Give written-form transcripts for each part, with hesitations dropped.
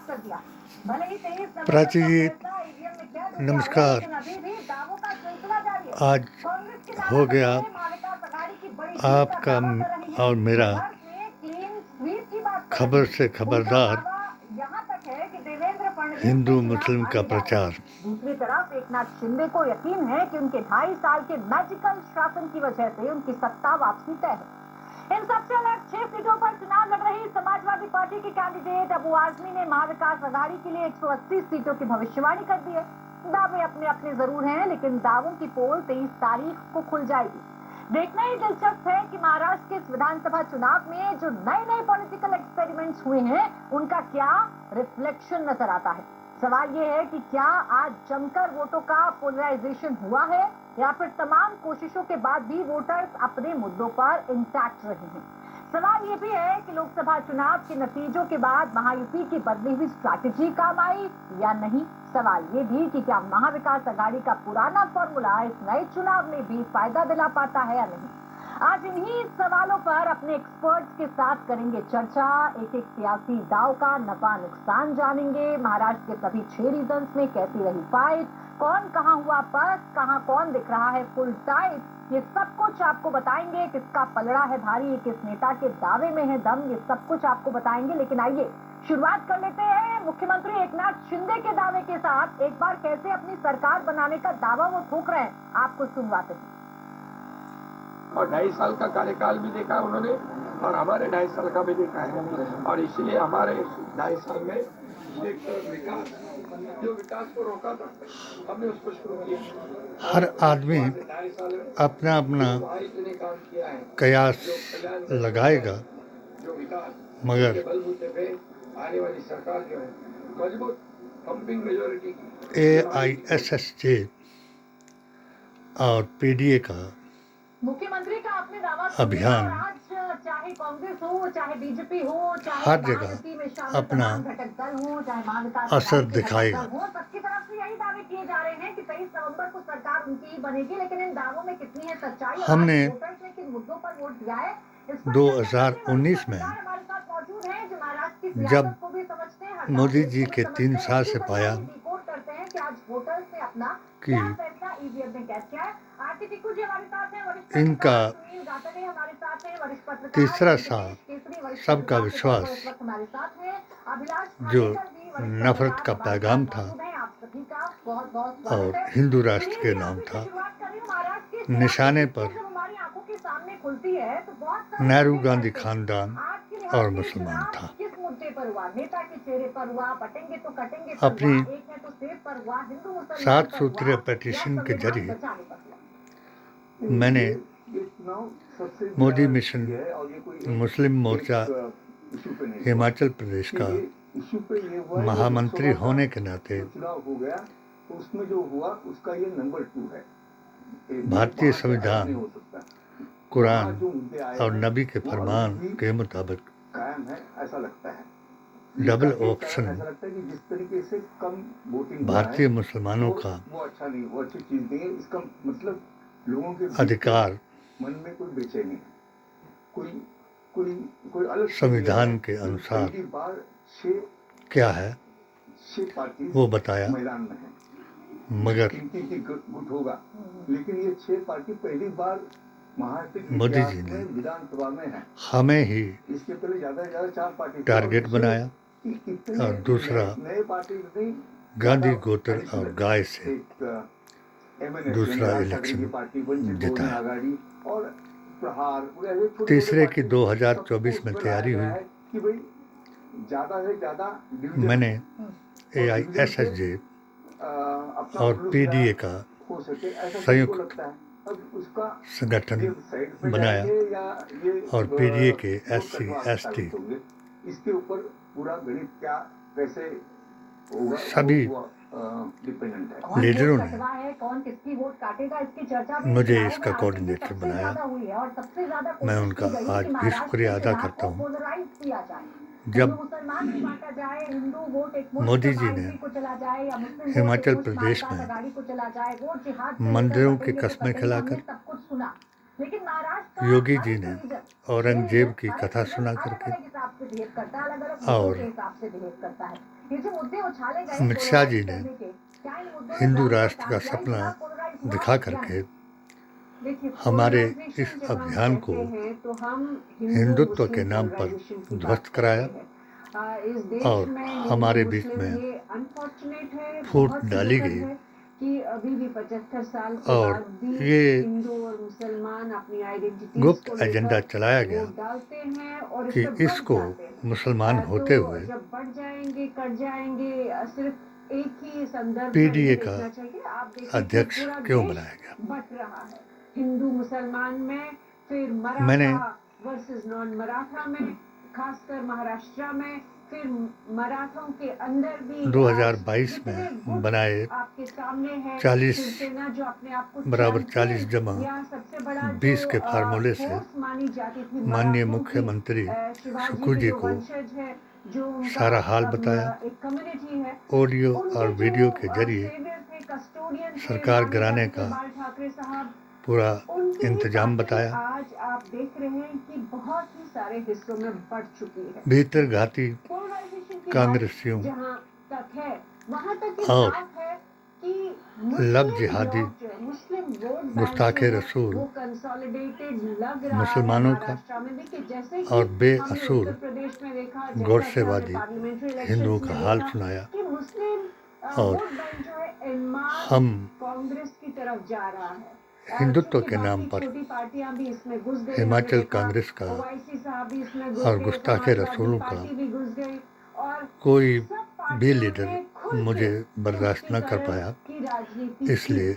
साफ कर दिया। भले ही 23 नवंबर प्राची को जी फैसला ईवीएम में तय हो गया हो, नमस्कार। लेकिन अभी भी दावों का सिलसिला जारी है। आज कांग्रेस के हो नाराज गया अखाड़े महाविकास आघाड़ी की बड़ी जीत का आपका दावा कर रही है। और मेरा विदर्भ में क्लीन स्वीप की बात कर रही खबर है। से उनका खबरदार दावा यहाँ तक है कि देवेंद्र फडणवीस से हिंदू चुनाव मुस्लिम का हारे जा रहे हैं। प्रचार। दूसरी तरफ एकनाथ शिंदे को यकीन है कि उनके 2.5 साल के मैजिकल शासन की वजह से उनकी सत्ता वापसी तय है। इन सबसे अलग 6 सीटों पर चुनाव लड़ रही समाजवादी पार्टी के कैंडिडेट अबू आजमी ने महाविकास आघाड़ी के लिए 180 सीटों की भविष्यवाणी कर दी है। दावे अपने अपने जरूर हैं, लेकिन दावों की पोल 23 तारीख को खुल जाएगी। देखना ही दिलचस्प है कि महाराष्ट्र के विधानसभा चुनाव में जो नए नए पॉलिटिकल एक्सपेरिमेंट्स हुए हैं, उनका क्या रिफ्लेक्शन नजर आता है। सवाल ये है कि क्या आज जमकर वोटों का पोलराइजेशन हुआ है, या फिर तमाम कोशिशों के बाद भी वोटर्स अपने मुद्दों पर इंटैक्ट रहे हैं। सवाल ये भी है कि लोकसभा चुनाव के नतीजों के बाद महायुति की बदली हुई स्ट्रैटेजी काम आई या नहीं। सवाल ये भी कि क्या महाविकास आघाड़ी का पुराना फॉर्मूला इस नए चुनाव में भी फायदा दिला पाता है या नहीं। आज इन्हीं सवालों पर अपने एक्सपर्ट्स के साथ करेंगे चर्चा। एक एक सियासी दाव का नफा नुकसान जानेंगे। महाराष्ट्र के सभी 6 रीजन्स में कैसी रही फाइट, कौन कहां हुआ बस, कहां कौन दिख रहा है फुल टाइट, ये सब कुछ आपको बताएंगे। किसका पलड़ा है भारी, किस नेता के दावे में है दम, ये सब कुछ आपको बताएंगे। लेकिन आइए शुरुआत कर लेते हैं मुख्यमंत्री एकनाथ शिंदे के दावे के साथ। एक बार कैसे अपनी सरकार बनाने का दावा वो ठोक रहे हैं, आपको सुनवाते हैं। और 2.5 साल का कार्यकाल भी देखा उन्होंने, और हमारे 2.5 साल का भी देखा है। और इसलिए हमारे 2.5 साल में एक विकास, जो विकास को रोका था, हमने उसको शुरू किया। हर आदमी अपना अपना कयास लगाएगा, जो विकास मगर बलबूते पे आने वाली सरकार जो है मजबूत पंपिंग मेजोरिटी की AISSJ और PDA का मुख्यमंत्री का आपने दावा अभियान आज चाहे कांग्रेस हो, चाहे बीजेपी हो, चाहे हर जगह महायुति में शामिल अपना तमाम घटक दल हो, चाहे महाविकास असर आघाड़ी के दिखाएगा। घटक दल हो, सबकी तरफ से यही दावे किए जा रहे हैं कि 23 नवंबर को सरकार उनकी ही बनेगी। लेकिन इन दावों में कितनी है सच्चाई, और हमने वोटर्स ने किन मुद्दों पर वोट दिया है, इस पर 2019 में हमारे साथ मौजूद है, जो महाराष्ट्र की जब सियासत को भी समझते हैं, मोदी जी के 3 साल से पाया रिपोर्ट करते हैं कि आज वोटर्स ने अपना कि क्या फैसला ईवीएम में कैद किया है। आरती टिक्कू जी हमारे साथ हैं, वरिष्ठ इनका सुनील गातड़े हमारे साथ हैं, वरिष्ठ पत्रकार, तीसरा साल सबका विश्वास, इस वक्त हमारे साथ हैं। अभिलाष जो खानेकर जी, वरिष्ठ नफरत का पत्रकार, पैगाम था मौजूद हैं। आप सभी का बहुत बहुत और स्वागत है। हिंदू राष्ट्र के सुनील जी, नाम आपसे था, शुरुआत कर रही हूं। महाराष्ट्र की निशाने सियासत पर जब हमारी आंखों के सामने खुलती है तो बहुत सारे नेहरू मुद्दे गांधी चलते हैं। खानदान आज के लिहाज और से मुसलमान चुनाव था। किस मुद्दे पर हुआ, नेता के चेहरे पर हुआ, बटेंगे तो कटेंगे पर अपनी हुआ, एक ने तो सेब पर हुआ, हिंदू मुसलमान 7 पर सूत्रीय हुआ, पिटीशन या के संविधान जरिए बचाने पर हुआ। मैंने मोदी मिशन मुस्लिम मोर्चा हिमाचल प्रदेश का महामंत्री होने के नाते चुनाव हो गया तो उसमें जो हुआ उसका ये नंबर 2 है। भारतीय संविधान, कुरान और नबी के फरमान के मुताबिक कायम है, ऐसा लगता है। डबल इसका एक ऑप्शन कारण ऐसा लगता है कि जिस तरीके से कम वोटिंग भारतीय मुसलमानों का वो अच्छा नहीं, वो अच्छी चीज नहीं है। इसका मतलब लोगों के अधिकार मन में कोई बेचैनी है, कोई कोई कोई अलग संविधान के अनुसार पहली बार 6 क्या है पार्टी वो बताया, मैदान में है। मगर की गुट होगा, लेकिन ये 6 पार्टी पहली बार महाराष्ट्र के मोदी इतिहास जी ने में विधानसभा में है। हमें ही इसके पहले ज्यादा से ज्यादा 4 पार्टी टारगेट बनाया, और दूसरा नए पार्टी नहीं, गांधी गोत्र और गाय से दूसरा इलेक्शन जीता है। और प्रहार तीसरे की 2024 में तैयारी हुई। कि भाई ज्यादा से ज्यादा मैंने AISSJ और PDA का हो सके ऐसा संयुक्त लगता है। अब उसका संगठन बनाया और PDA के SC ST इसके ऊपर पूरा गणित क्या कैसे होगा सभी डिपेंडेंट है। लीडरों ने मुझे इसका कोऑर्डिनेटर बनाया। मैं उनका आज भी शुक्रिया अदा करता हूँ। जब मोदी जी ने हिमाचल प्रदेश में मंदिरों की कस्में खिलाकर, योगी जी ने औरंगजेब की कथा सुना करके और ये जो मुद्दे उछाले गए अमित शाह जी ने polarize करने के, क्या इन मुद्दों में हिंदू ज्यादा राष्ट्र का capitalize सपना हुआ, polarize हुआ दिखा या करके नहीं? देखिए, हमारे polarization इस जब हम अभियान को कहते हैं तो हम हिंदुत्व के हिंदू-मुस्लिम नाम पर polarization की ध्वस्त बात कराया करते हैं। इस देश और में हमारे बीच हिंदू-मुस्लिम में ये अनफॉर्चुनेट है, फूट बहुत सी डाली दुखद गई है कि अभी भी 75 साल के और बाद भी ये हिंदू और मुसलमान अपनी आइडेंटिटीज गुप्त को एजेंडा लेकर चलाया गया वोट डालते हैं और कि इसमें बढ़ इसको जाते हैं। मुसलमान होते हुए जब बढ़ जाएंगे, कट जाएंगे, सिर्फ एक ही संदर्भ में पीडीए नहीं का देखना चाहिए। आप देखिए कि अध्यक्ष पूरा क्यों देश बनाया गया। बट रहा है, हिंदू मुसलमान में, फिर मैंने मराठा वर्सेस नॉन मराठा में, खासकर महाराष्ट्र में, फिर मराठों के अंदर भी 2022 जितने में गुट बनाए आपके सामने है, 40 शिवसेना जो अपने आप को बराबर चैंपियन 40 जमा या सबसे बड़ा 20 के जो फार्मूले से फोर्स मानी जाती थी माननीय मराठों की, मुख्यमंत्री शिवाजी सुखू के जी जो को वंशज है, जो उनका सारा हाल बताया। एक कम्युनिटी है, ऑडियो उनके और जो वीडियो के जरिए सेवियर थे, कस्टोडियन थे, सरकार माने गिराने जाते थे का बाल ठाकरे साहब, पूरा उनकी इंतजाम बातें बताया। आज आप देख रहे हैं कि बहुत ही सारे हिस्सों में बढ़ चुकी है। भीतर घाती पोलराइजेशन की कांग्रेसियों बात जहां तक है, वहां तक ये और साफ है कि लब मुस्लिम जिहादी ब्लॉक जो है, मुस्लिम वोट बैंक गुस्ताखे जो है, रसूल वो कंसोलिडेटेड लग रहा है मुसलमानों का महाराष्ट्र में भी, कि जैसे कि और हमने बेअसूल उत्तर प्रदेश में देखा, जैसा कि हमने गौरसेवादी पार्लियामेंट्री हिंदुओं इलेक्शंस का में हाल देखा सुनाया। कि मुस्लिम और वोट बैंक जो है एनमास हम कांग्रेस की तरफ जा रहा है। हिंदुत्व चूंकि के नाम बाकी पर छोटी पार्टियां भी इसमें घुस गई, हिमाचल हमने देखा कांग्रेस का ओवैसी साहब भी इसमें घुस और गए, गुस्ताखे समाजवादी रसूलों का पार्टी भी घुस गई और कोई सब भी पार्टियों लीडर ने खुल मुझे के बर्दाश्त न कर तुष्टीकरण पाया। की राजनीति की। इसलिए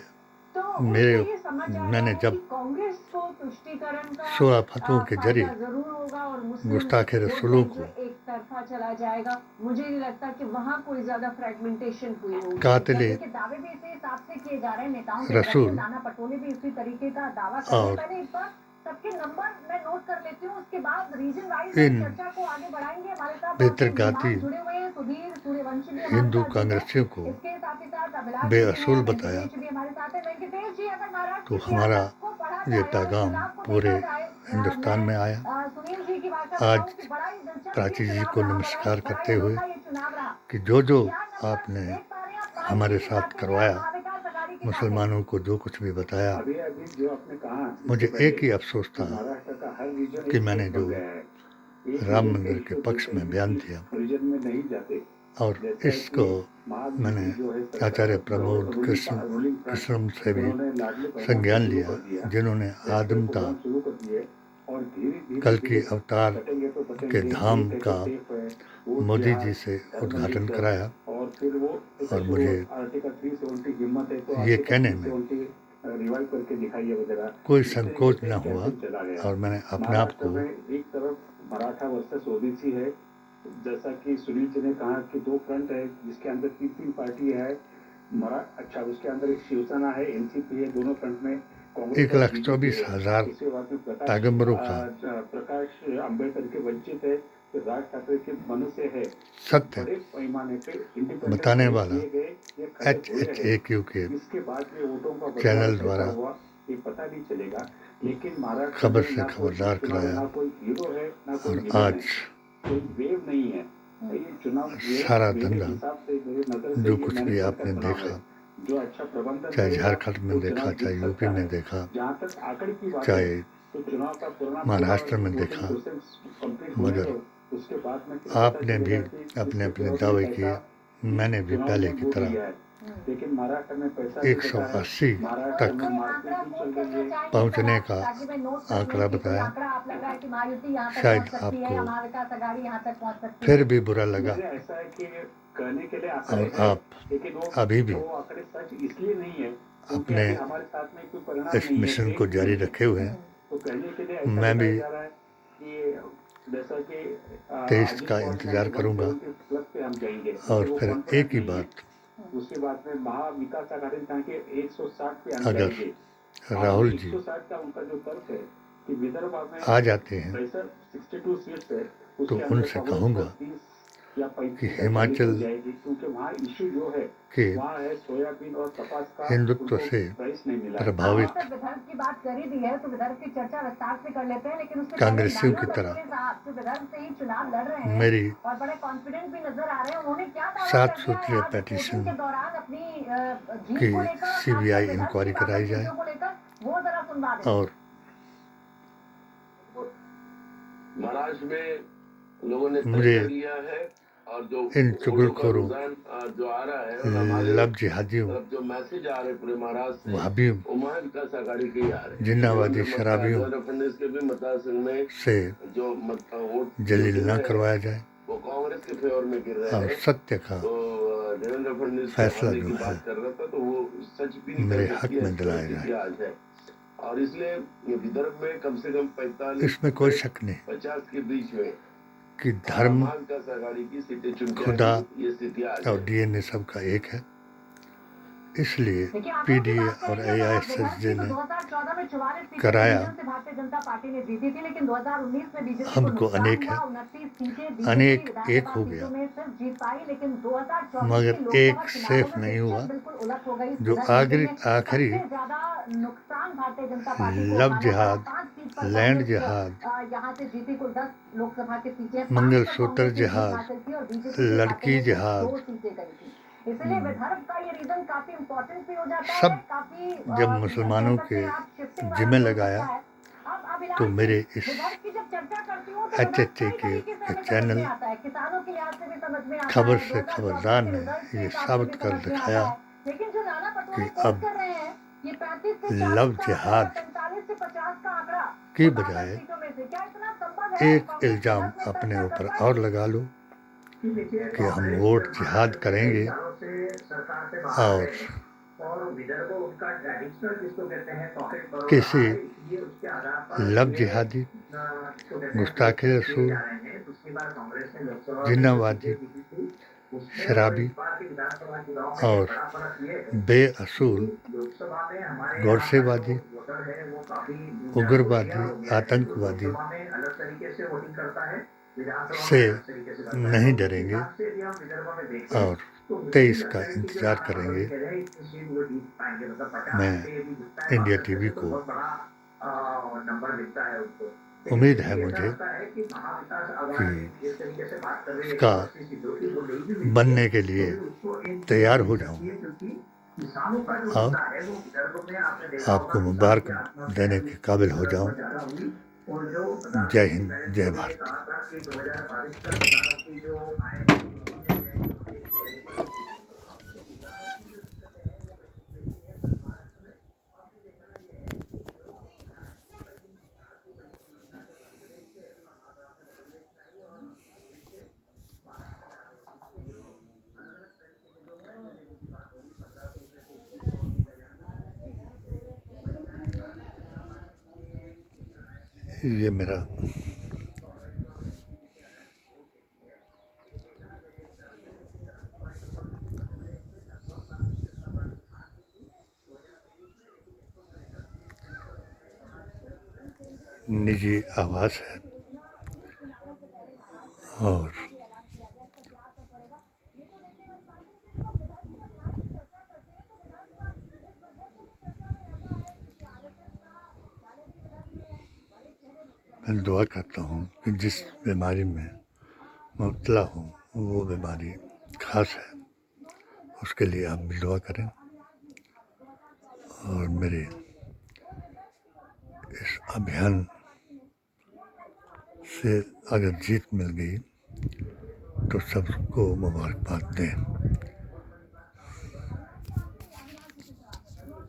तो मेरे उनसे ये समझ आया मैंने है जब कि कांग्रेस को तुष्टीकरण का 16 फतवों के फायदा जरिए जरूर होगा और मुस्लिम गुस्ताखे वोट रसूलों बैंक जो को एक तरफा चला जाएगा। मुझे नहीं लगता कि वहाँ कोई ज्यादा फ्रेगमेंटेशन हुई होगी। कातिले देखिए, दावे भी इसी हिसाब से किए जा रहे हैं नेताओं की तरफ से। रसूल नाना पटोले भी इसी तरीके का दावा कर रहे हैं। और पहले एक बार सबके नंबर मैं नोट कर लेती हूँ, उसके बाद रीजन वाइज इन चर्चा को आगे बढ़ाएंगे। हमारे साथ बेतरगाती जुड़े हुए हैं, सुधीर सूर्यवंशी भी हमारे हिंदू साथ जुड़े हैं। कांग्रेसियों को इसके साथ ही साथ अभिलाष बेअसूल जी हैं, बताया वेंकटेश भी हमारे साथ हैं। वेंकटेश जी, अगर महाराष्ट्र तो की हमारा सियासत को पढ़ा ये जाए और पैगाम चुनाव को पूरे देखा जाए, हिंदुस्तान में आया। मैं सुनील जी की भाषा में आज कहूं कि बड़ा ही दिलचस्प प्राची ये जी चुनाव को रहा, नमस्कार बड़ा करते ही हुए अनोखा ये चुनाव रहा। कि जो क्या नंबर आपने देख पा रहे हैं आप? हमारे साथ पार्टी करवाया, महाविकास अघाड़ी के साथ है। मुसलमानों को जो कुछ भी बताया, अभी अभी जो आपने कहा, मुझे इससे एक ही पहले अफसोस था महाराष्ट्र का हर रीजन कि एक मैंने स्टेट जो बन गया है। एक राम रीजन मंदिर के तो पक्ष दूसरे में बयान दिया रीजन में नहीं जाते। और जैसा इसको कि महायुति मैंने जो है सरकार, आचार्य प्रमोद रूलिंग कृष्ण से भी उन्होंने लाडली प्रधान संज्ञान शुरू लिया, कर दिया, जिन्होंने आदमता प्रोग्राम शुरू कर दिए और धीरे कल की धीरे अवतार कटेंगे तो के कटेंगे, धाम एक है का तो सेफ है, वो मोदी बिहार, जी से उद्घाटन धर्मनिरपेक्ष, कराया। और फिर वो और मुझे आर्टिकल 370 हिम्मत है तो ये आर्टिकल कहने में 370 रिवाइव करके दिखाइए वगैरह, कोई इस तरीके संकोच से न हुआ कैंपेन चला गया। और मैंने अपने आप महाराष्ट्र को में एक तरफ मराठा वर्सेस ओबीसी है, जैसा कि सुनील जी ने कहा कि दो फ्रंट है जिसके अंदर तीन पार्टी है। अच्छा, उसके अंदर एक शिवसेना है, एनसीपी है, दोनों फ्रंट में कांग्रेस और बीजेपी 1,24,000 है। इसके बाद में पैगंबरों का प्रकाश अंबेडकर के वंचित है, तो राज ठाकरे के मनुष्य है। सत्य बड़े पैमाने पे इंडिपेंडेंट बताने वाला किए गए, ये खड़े हुए हैं। HHAQ के इसके बाद में वोटों का बदलाव चैनल कैसा द्वारा हुआ ये पता नहीं चलेगा, लेकिन महाराष्ट्र खबर में से ना कोई खबरदार चुनाव, कराया। ना कोई हीरो है, ना कोई और विलन आज है, कोई वेव नहीं है। ये चुनाव सारा मेरे धंधा हिसाब से, मेरे नजर से जो ये कुछ भी मैनेजमेंट का आपने चुनाव देखा, है। जो अच्छा प्रबंधन चाहे करेगा, झारखंड में वो देखा, चुनाव चाहे जीत यूपी सकता में है। देखा, जहाँ तक आंकड़े की बात चाहे है, तो चुनाव का पूरा महाराष्ट्र में वोटिंग देखा, प्रोसेस कंप्लीट होने मगर दो, उसके बाद में फिर पता आपने भी चलेगा कि अपने किसके अपने चुनाव दावे में किए, पैसा मैंने भी चुनाव पहले में की वोट तरह लिया है। लेकिन महाराष्ट्र में पैसा भी बचा है। 180 महाराष्ट्र तक में मार्केटिंग चल रही है। पहुंचने का आंकड़ा बताया। शायद आपको फिर भी बुरा लगा मुझे ऐसा है कि कहने के लिए और आंकड़े हैं, आप लेकिन वो अभी भी वो आंकड़े सच इसलिए नहीं है क्योंकि अपने अभी हमारे साथ में कोई परिणाम इस नहीं है। मिशन को जारी रखे हुए हैं। तो कहने के लिए ऐसा मैं भी बताया जा रहा है कि जैसा कि 23 का इंतजार करूंगा। प्लस पे हम जाएंगे और वो फिर confidence एक ही नहीं है। बात, उसके बाद में महाविकास आघाड़ी ने कहा कि 160 पे हम अगर जाएंगे। राहुल जी 160 का उनका जो तर्क है कि विदर्भ में आ जाते हैं वैसे 62 सीट्स है, तो उसके अंदर उनसे कांग्रेस कहूंगा को 30 या कि हिमाचल जाएगी, क्योंकि वहाँ इश्यू जो है के वहाँ है सोयाबीन और कपास का हिंदुत्व से प्राइस नहीं मिला। प्रभावित विदर्भ की बात कर ही दी है तो विदर्भ की चर्चा विस्तार से कर लेते हैं, लेकिन उससे कांग्रेसियों की तरह जो विदर्भ से ही चुनाव लड़ रहे हैं मेरी और बड़े कॉन्फिडेंट भी नजर आ रहे हैं, उन्होंने क्या दावा 7 कर दिया सूत्रीय है आज पेटिशन के दौरान अपनी जीत की को लेकर, CBI खासकर इंक्वायरी विदर्भ की कराई जाए को लेकर, वो जरा सुनवा दें। और महाराष्ट्र में लोगों ने मुझे तय कर लिया है और जो इन चुगलखोरों जो आ रहा है और हमारे लब जिहादियों तरफ जो मैसेज आ रहे पूरे महाराष्ट्र से वहाबियों उमर का सागाड़ी के आ रहे जिन्नावादी शराबियों फडणवीस के भी मतदार संघ में से जो वोट जलील न करवाया जाए वो कांग्रेस के फेवर में गिर रहे और हैं। सत्य का तो देवेंद्र फडणवीस फैसला की जो है बात कर रहा था तो वो सच भी मेरे निकल हक के में दिलाया जाए, आज है और इसलिए विदर्भ में कम से कम 45 इसमें कोई शक नहीं 50 के बीच में कि धर्म, का सागाड़ी की सीटें चुन के खुदा ये स्थिति आज और है। DNA सबका एक है। इसलिए देखिए, आप PDA लोग की बात और करेंगे, AISSJ तो ने 2014 में 44 सीटें कराया। से भारतीय जनता पार्टी ने जीती थी, लेकिन 2019 में बीजेपी हमको अनेक है, अनेक एक हो गया, मगर एक सेफ नहीं हुआ। जो आखिरी नुकसान भारतीय जनता पार्टी को लव जिहाद, लैंड जिहाद, यहाँ से जीती कुल 10 लोकसभा की सीटें, मंगलसूत्र जिहाद, लड़की जिहाद, इसलिए विदर्भ का ये रीजन काफी इम्पोर्टेंट भी हो जाता है। सब काफी जब मुसलमानों के जिम्मे लगाया तो मेरे इस HHA के चैनल खबर से खबरदार ने ये साबित कर दिखाया कि अब लव जिहाद की बजाय एक इल्ज़ाम अपने ऊपर और लगा लो कि हम वोट जिहाद करेंगे और किसी लब जिहादी, गुस्ताखे रसूल, जिन्नावादी, शराबी और बेअसूल गोडसेवादी, उग्रवादी, आतंकवादी से नहीं डरेंगे और 23 का इंतजार करेंगे। मैं इंडिया टीवी को उम्मीद है मुझे कि इसका बनने के लिए तैयार हो जाऊं और आपको मुबारक देने के काबिल हो जाऊं। जय हिंद, जय भारत। ये मेरा निजी आवाज़ है और मैं दुआ करता हूँ कि जिस बीमारी में मुब्तला हूँ वो बीमारी खास है, उसके लिए आप भी दुआ करें और मेरे इस अभियान से अगर जीत मिल गई तो सबको मुबारकबाद दें।